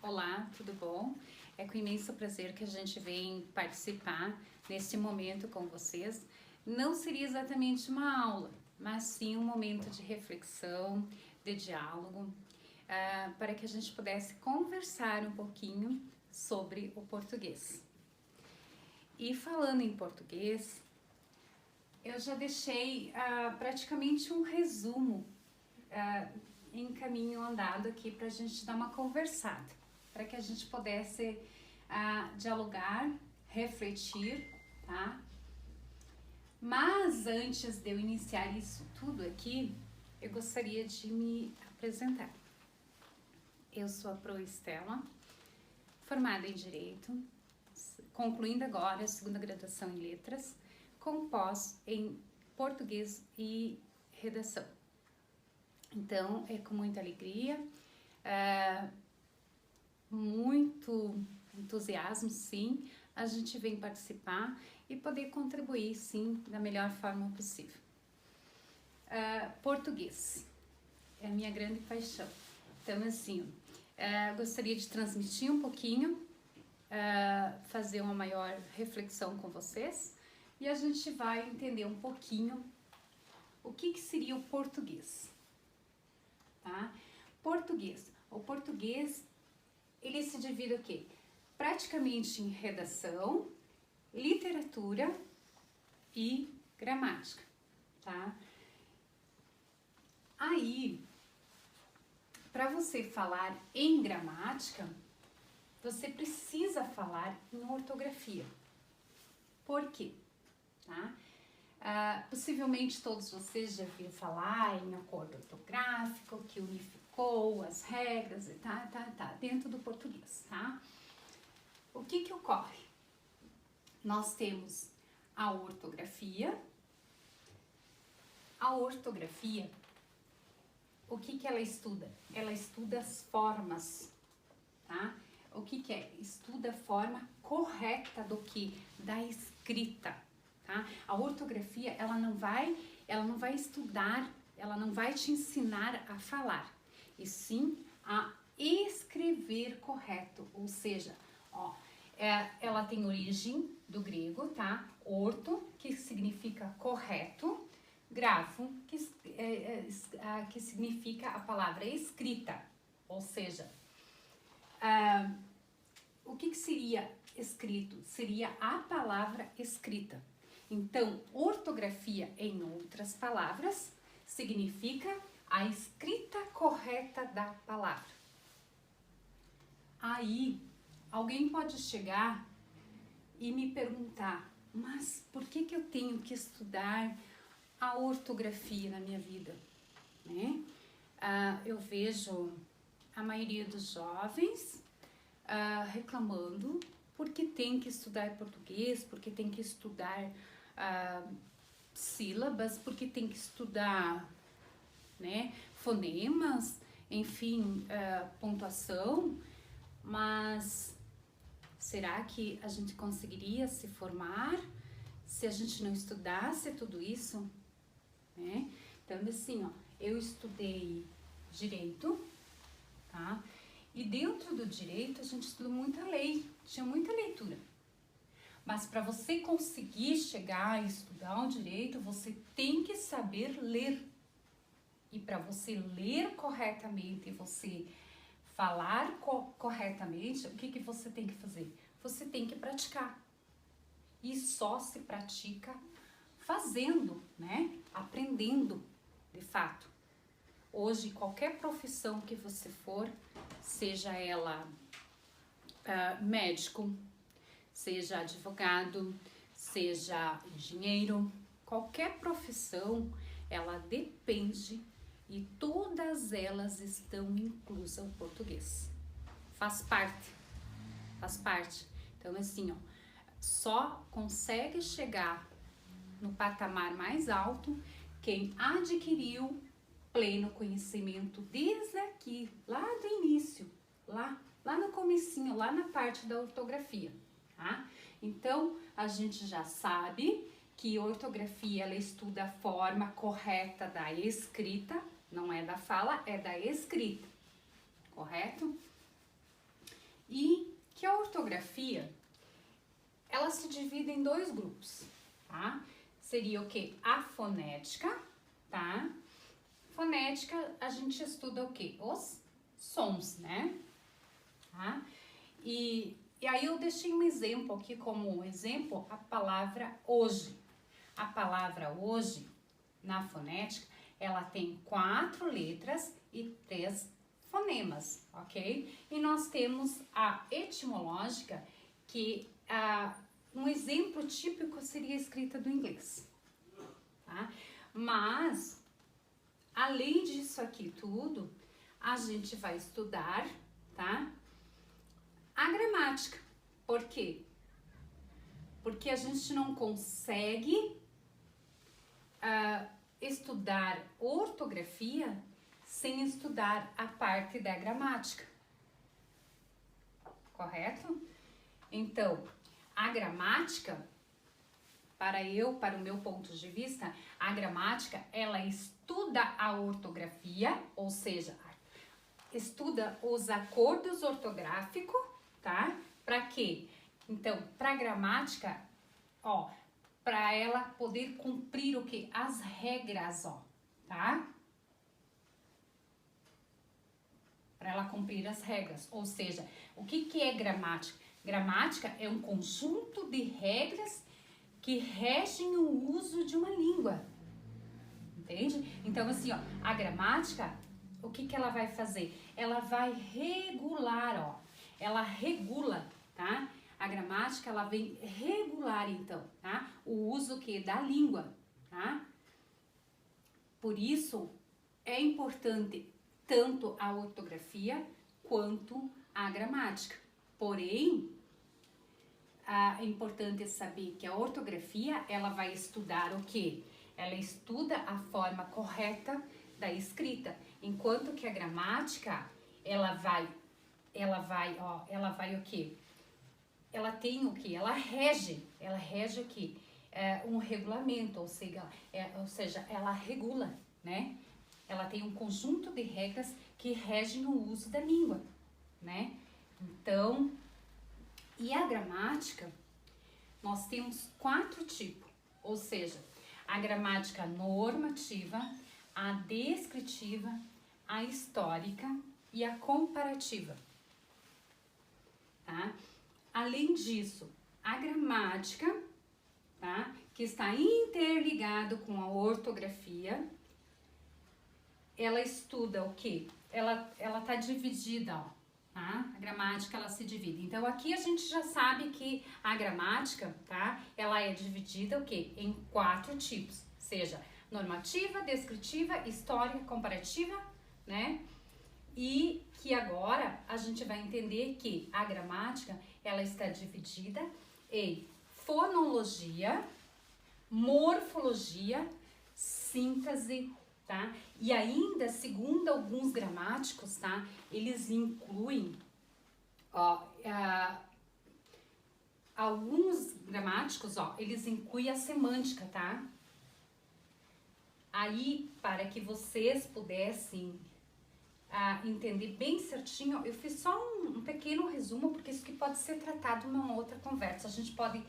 Olá, tudo bom? É com imenso prazer que a gente vem participar neste momento com vocês. Não seria exatamente uma aula, mas sim um momento de reflexão, de diálogo, para que a gente pudesse conversar um pouquinho sobre o português. E falando em português, eu já deixei praticamente um resumo em caminho andado aqui para a gente dar uma conversada, para que a gente pudesse dialogar, refletir, tá? Mas antes de eu iniciar isso tudo aqui, eu gostaria de me apresentar. Eu sou a Pro Estela, formada em Direito, concluindo agora a segunda graduação em Letras, com pós em Português e Redação. Então, é com muita alegria, muito entusiasmo, sim, a gente vem participar e poder contribuir, sim, da melhor forma possível. Português é a minha grande paixão. Então, assim, gostaria de transmitir um pouquinho, fazer uma maior reflexão com vocês e a gente vai entender um pouquinho o que seria o português. Tá? Português. O português, ele se divide o quê? Praticamente em redação, literatura e gramática, tá? Aí, para você falar em gramática, você precisa falar em ortografia. Por quê? Tá? Possivelmente todos vocês já ouviram falar em acordo ortográfico, que unificou as regras e dentro do português, tá? O que ocorre? Nós temos a ortografia. A ortografia, o que ela estuda? Ela estuda as formas, tá? O que é? Estuda a forma correta do que? Da escrita. Tá? A ortografia, ela não vai estudar, ela não vai te ensinar a falar, e sim a escrever correto, ou seja, ela tem origem do grego, tá? Orto, que significa correto, grafo, que significa a palavra escrita, ou seja, o que seria escrito? Seria a palavra escrita. Então, ortografia, em outras palavras, significa a escrita correta da palavra. Aí, alguém pode chegar e me perguntar, mas por que eu tenho que estudar a ortografia na minha vida? Né? Eu vejo a maioria dos jovens reclamando porque tem que estudar português, porque tem que estudar sílabas, porque tem que estudar, né, fonemas, enfim, pontuação, mas será que a gente conseguiria se formar se a gente não estudasse tudo isso? Né? Então, assim, eu estudei Direito, tá? E dentro do Direito a gente estudou muita lei, tinha muita leitura. Mas para você conseguir chegar a estudar o Direito, você tem que saber ler. E para você ler corretamente, você falar corretamente, o que você tem que fazer? Você tem que praticar. E só se pratica fazendo, né? Aprendendo, de fato. Hoje, qualquer profissão que você for, seja ela médico, seja advogado, seja engenheiro, qualquer profissão, ela depende e todas elas estão inclusas o português. Faz parte. Então, assim, só consegue chegar no patamar mais alto quem adquiriu pleno conhecimento desde aqui, lá do início, lá no comecinho, lá na parte da ortografia, tá? Então, a gente já sabe que ortografia, ela estuda a forma correta da escrita, não é da fala, é da escrita, correto? ortografia, ela se divide em dois grupos, tá? Seria o que? A fonética, tá? Fonética, a gente estuda o que? Os sons, né? Tá? E aí eu deixei um exemplo aqui como exemplo, a palavra hoje. A palavra hoje, na fonética, ela tem 4 letras e 3 fonemas, ok? E nós temos a etimológica, que um exemplo típico seria a escrita do inglês, tá? Mas, além disso aqui tudo, a gente vai estudar, tá? A gramática. Por quê? Porque a gente não consegue estudar ortografia sem estudar a parte da gramática. Correto? Então, a gramática, para o meu ponto de vista, a gramática, ela estuda a ortografia, ou seja, estuda os acordos ortográficos, tá? Para quê? Então, para gramática, ó, para ela poder cumprir o que? As regras, ó, tá? Para ela cumprir as regras, ou seja, o que é gramática? Gramática é um conjunto de regras que regem o uso de uma língua, entende? Então, assim, ó, a gramática, o que ela vai fazer? Ela vai regular, ó, ela regula, tá? A gramática, ela vem regular, então, tá? O uso que da língua, tá? Por isso, é importante tanto a ortografia quanto a gramática. Porém, é importante saber que a ortografia, ela vai estudar o quê? Ela estuda a forma correta da escrita, enquanto que a gramática, ela vai o quê? Ela tem o quê? Ela rege o quê? Um regulamento, ou seja, ela regula, né? Ela tem um conjunto de regras que regem o uso da língua, né? Então, e a gramática, nós temos 4 tipos, ou seja, a gramática normativa, a descritiva, a histórica e a comparativa, tá? Além disso, a gramática, tá? Que está interligado com a ortografia, ela estuda o quê? Ela tá dividida, ó, tá? A gramática, ela se divide. Então, aqui a gente já sabe que a gramática, tá? Ela é dividida o quê? Em 4 tipos, seja normativa, descritiva, histórica, comparativa, né? E que agora a gente vai entender que a gramática, ela está dividida em fonologia, morfologia, síntese, tá? E ainda, segundo alguns gramáticos, tá? Eles incluem, ó, alguns gramáticos, ó, eles incluem a semântica, tá? Aí, para que vocês pudessem entender bem certinho, eu fiz só um pequeno resumo, porque isso que pode ser tratado numa outra conversa. A gente pode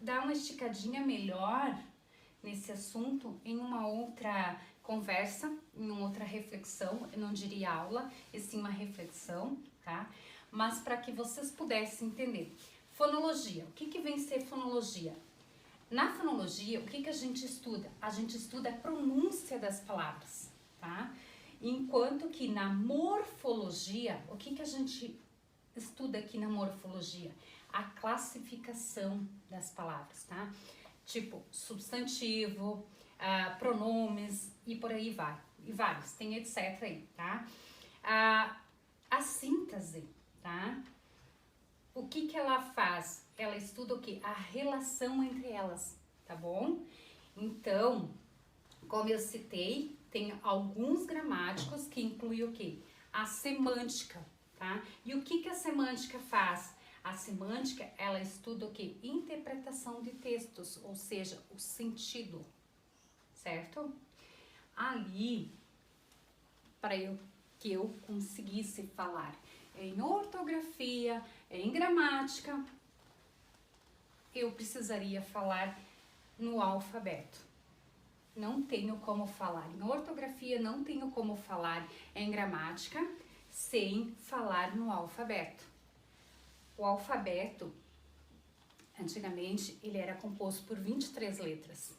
dar uma esticadinha melhor nesse assunto em uma outra conversa, em uma outra reflexão. Eu não diria aula, e sim uma reflexão, tá? Mas para que vocês pudessem entender. Fonologia. O que vem ser fonologia? Na fonologia, o que a gente estuda? A gente estuda a pronúncia das palavras, tá? Enquanto que na morfologia, o que a gente estuda aqui na morfologia? A classificação das palavras, tá? Tipo, substantivo, pronomes e por aí vai. E vários, tem etc aí, tá? A síntese, tá? O que ela faz? Ela estuda o quê? A relação entre elas, tá bom? Então, como eu citei, tem alguns gramáticos que incluem o quê? A semântica, tá? E o que a semântica faz? A semântica, ela estuda o quê? Interpretação de textos, ou seja, o sentido, certo? Ali, para eu que eu conseguisse falar em ortografia, em gramática, eu precisaria falar no alfabeto. Não tenho como falar em ortografia, não tenho como falar em gramática sem falar no alfabeto. O alfabeto, antigamente, ele era composto por 23 letras,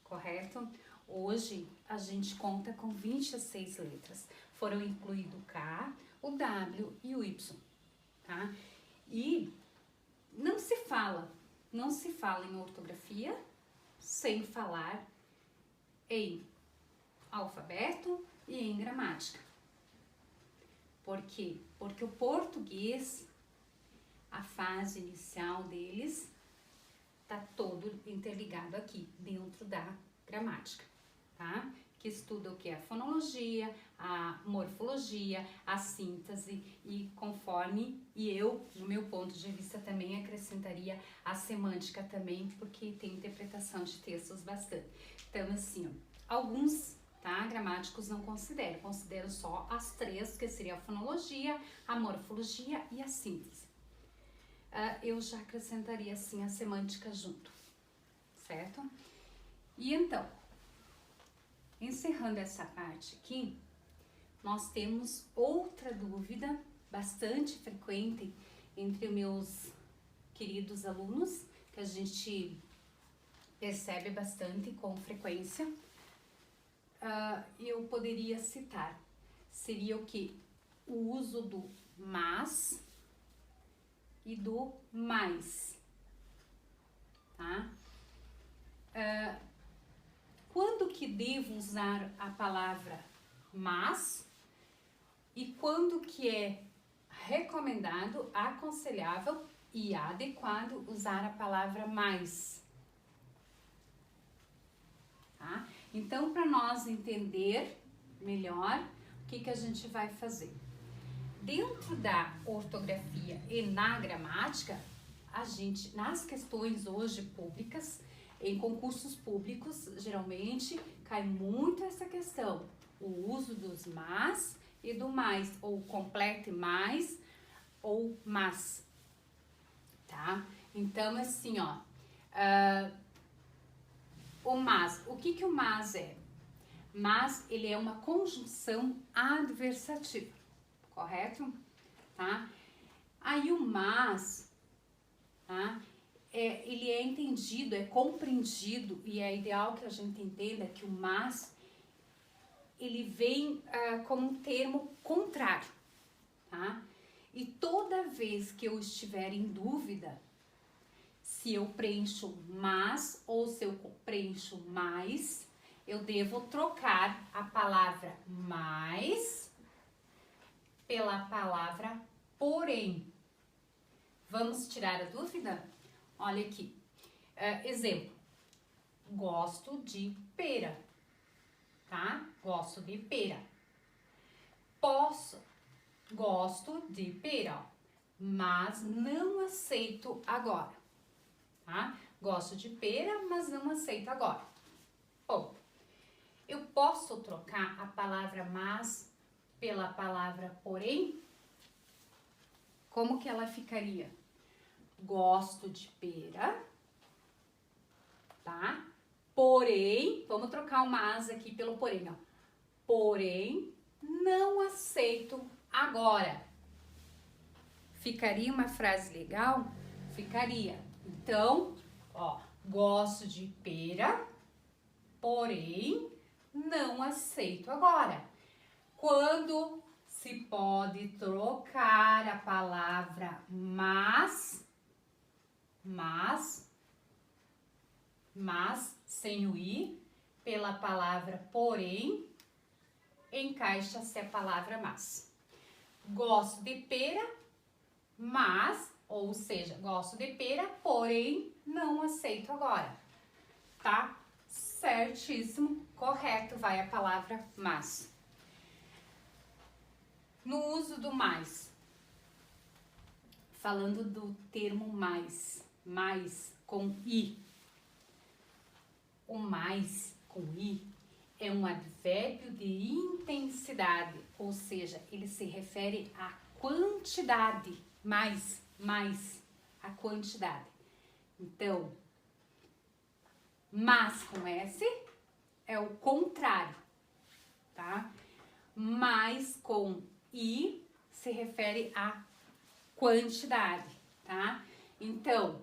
correto? Hoje, a gente conta com 26 letras. Foram incluídos o K, o W e o Y, tá? E não se fala em ortografia sem falar em alfabeto e em gramática. Por quê? Porque o português, a fase inicial deles, tá todo interligado aqui dentro da gramática, tá? Que estuda o que é a fonologia, a morfologia, a síntese e conforme, e eu, no meu ponto de vista, também acrescentaria a semântica também, porque tem interpretação de textos bastante. Então, assim, ó, alguns, tá, gramáticos não consideram só as três, que seria a fonologia, a morfologia e a síntese. Eu já acrescentaria, assim, a semântica junto, certo? E então, encerrando essa parte aqui, nós temos outra dúvida bastante frequente entre meus queridos alunos, que a gente percebe bastante com frequência. Eu poderia citar, seria o que? O uso do mas e do mais, tá? Quando que devo usar a palavra mas e quando que é recomendado, aconselhável e adequado usar a palavra mais, tá? Então, para nós entender melhor, o que a gente vai fazer? Dentro da ortografia e na gramática, a gente, nas questões hoje públicas, em concursos públicos, geralmente cai muito essa questão, o uso dos mas e do mais, ou complete mais ou mas, tá? Então, assim, ó, o mas, o que o mas é? Mas, ele é uma conjunção adversativa, correto? Tá? Aí o mas, tá? Ele é entendido, é compreendido, e é ideal que a gente entenda que o mas, ele vem como um termo contrário, tá? E toda vez que eu estiver em dúvida, se eu preencho mas ou se eu preencho mais, eu devo trocar a palavra mais pela palavra porém. Vamos tirar a dúvida? Olha aqui, exemplo, gosto de pera, tá? Gosto de pera. Gosto de pera, mas não aceito agora, tá? Gosto de pera, mas não aceito agora. Bom, eu posso trocar a palavra mas pela palavra porém? Como que ela ficaria? Gosto de pera, tá? Porém, vamos trocar o mas aqui pelo porém, ó. Porém, não aceito agora. Ficaria uma frase legal? Ficaria. Então, ó, gosto de pera, porém, não aceito agora. Quando se pode trocar a palavra mas sem o i, pela palavra porém, encaixa-se a palavra mas. Gosto de pera, mas, ou seja, gosto de pera, porém não aceito agora. Tá? Certíssimo, correto, vai a palavra mas. No uso do mais, falando do termo mais com i. O mais com i é um advérbio de intensidade, ou seja, ele se refere à quantidade, mais, a quantidade. Então, mas com S é o contrário, tá? Mais com I se refere à quantidade, tá? Então,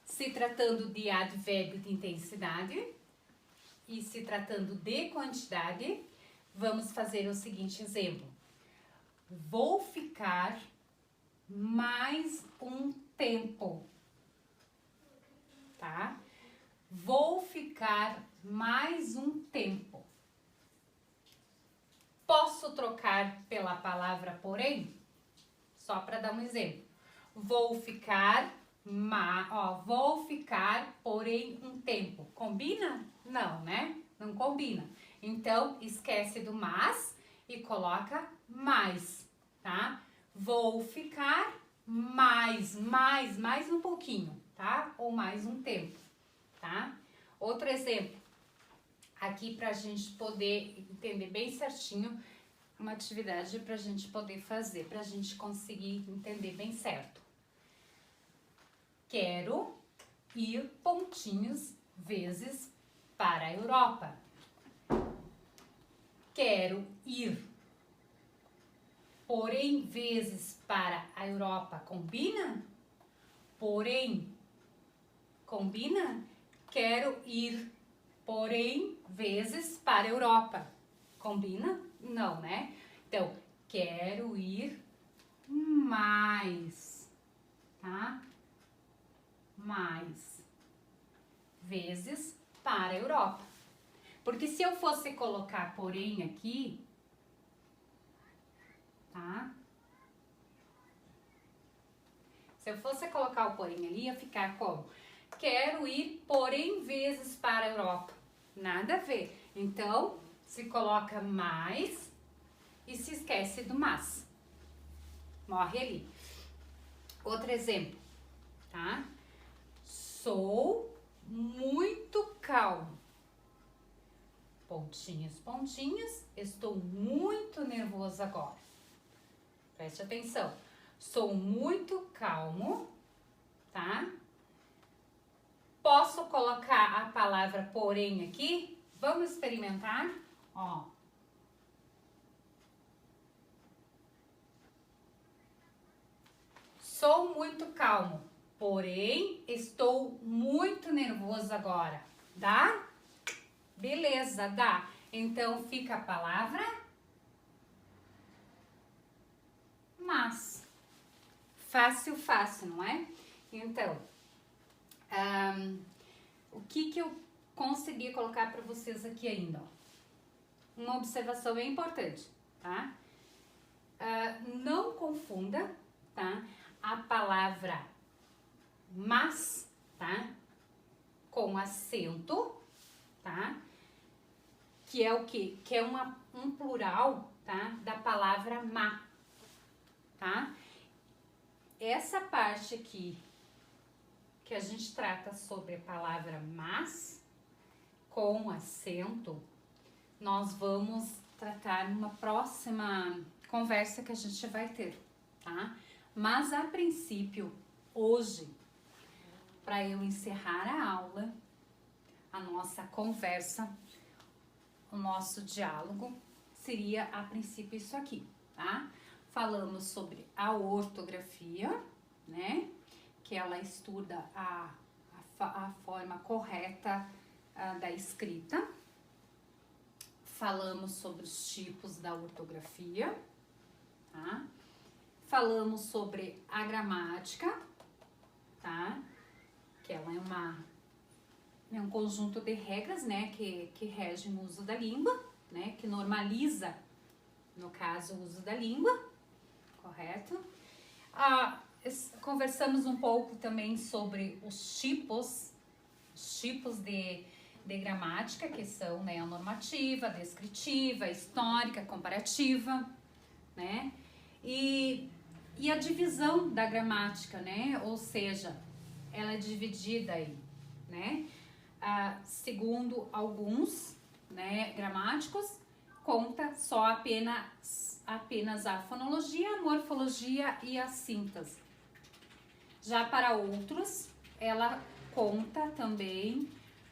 se tratando de advérbio de intensidade e se tratando de quantidade, vamos fazer o seguinte exemplo. Vou ficar mais um tempo, tá? Vou ficar mais um tempo. Posso trocar pela palavra porém? Só para dar um exemplo. Vou ficar, vou ficar porém um tempo. Combina? Não, né? Não combina. Então, esquece do mas e coloca mais, tá? Vou ficar mais um pouquinho, tá? Ou mais um tempo, tá? Outro exemplo, aqui pra gente poder entender bem certinho, uma atividade pra gente poder fazer, pra gente conseguir entender bem certo. Quero ir pontinhos vezes para a Europa. Quero ir, porém, vezes para a Europa. Combina? Porém, combina? Quero ir, porém, vezes para a Europa. Combina? Não, né? Então, quero ir mais, tá? Mais vezes para a Europa. Porque se eu fosse colocar porém aqui, tá? Se eu fosse colocar o porém ali, ia ficar como? Quero ir porém vezes para a Europa. Nada a ver. Então, se coloca mais e se esquece do mas. Morre ali. Outro exemplo, tá? Sou muito calmo. Pontinhos, pontinhos. Estou muito nervoso agora. Preste atenção. Sou muito calmo, tá? Posso colocar a palavra porém aqui? Vamos experimentar? Ó. Sou muito calmo, porém estou muito nervoso agora. Dá? Beleza, dá. Então fica a palavra mas. Fácil, fácil, não é? Então, o que eu consegui colocar para vocês aqui ainda? Ó. Uma observação bem importante, tá? Não confunda, tá? A palavra mas, tá? Com acento, tá? Que é o quê? Que é um plural, tá? Da palavra má, tá? Essa parte aqui, que a gente trata sobre a palavra mas, com acento, nós vamos tratar numa próxima conversa que a gente vai ter, tá? Mas, a princípio, hoje, para eu encerrar a aula, a nossa conversa, o nosso diálogo, seria, a princípio, isso aqui, tá? Falamos sobre a ortografia, né? Que ela estuda a forma correta da escrita. Falamos sobre os tipos da ortografia, tá? Falamos sobre a gramática, tá? Que ela é um conjunto de regras, né? Que regem o uso da língua, né? Que normaliza, no caso, o uso da língua. Correto? Conversamos um pouco também sobre os tipos de gramática, que são, né, a normativa, a descritiva, a histórica, a comparativa, né? E a divisão da gramática, né? Ou seja, ela é dividida aí, né? segundo alguns, né, gramáticos, conta só apenas a fonologia, a morfologia e a síntese. Já para outros, ela conta também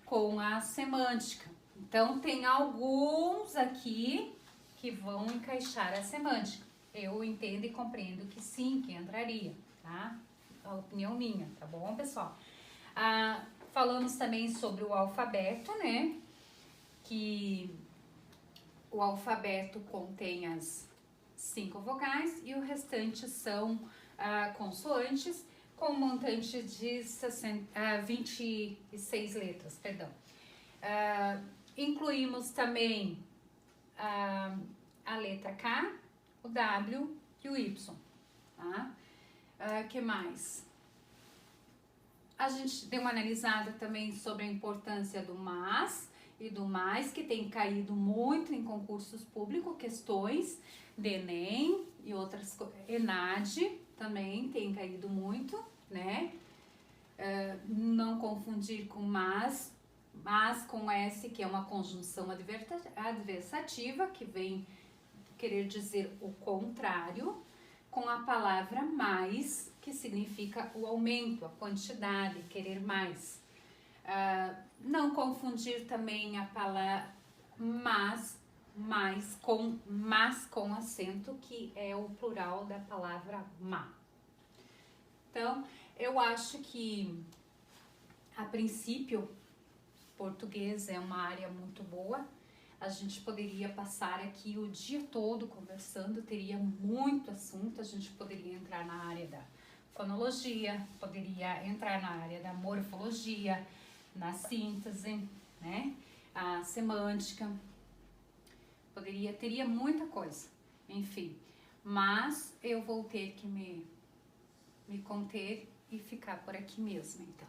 com a semântica. Então, tem alguns aqui que vão encaixar a semântica. Eu entendo e compreendo que sim, que entraria, tá? A opinião minha, tá bom, pessoal? Falamos também sobre o alfabeto, né? Que o alfabeto contém as 5 vogais e o restante são consoantes, com um montante de 26 letras, perdão. Incluímos também a letra K, o W e o Y, tá? Que mais? A gente deu uma analisada também sobre a importância do mas e do mais, que tem caído muito em concursos públicos, questões de Enem e outras coisas. ENAD também tem caído muito, né? Não confundir com mas com S, que é uma conjunção adversativa, que vem querer dizer o contrário, com a palavra mais, que significa o aumento, a quantidade, querer mais. Não confundir também a palavra mas com acento, que é o plural da palavra má. Então, eu acho que, a princípio, português é uma área muito boa. A gente poderia passar aqui o dia todo conversando, teria muito assunto. A gente poderia entrar na área da fonologia, poderia entrar na área da morfologia, na síntese, né? A semântica, teria muita coisa, enfim. Mas eu vou ter que me conter e ficar por aqui mesmo, então.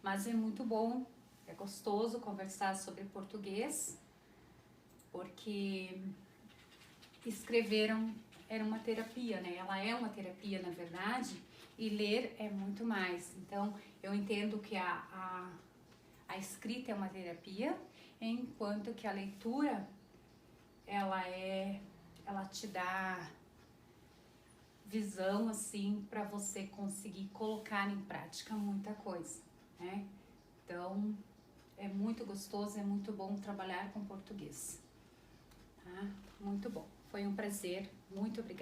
Mas é muito bom, é gostoso conversar sobre português, porque escreveram era uma terapia, né? Ela é uma terapia, na verdade, e ler é muito mais. Então, eu entendo que a escrita é uma terapia, enquanto que a leitura, ela te dá visão, assim, para você conseguir colocar em prática muita coisa, né? Então, é muito gostoso, é muito bom trabalhar com português, tá? Muito bom. Foi um prazer. Muito obrigada.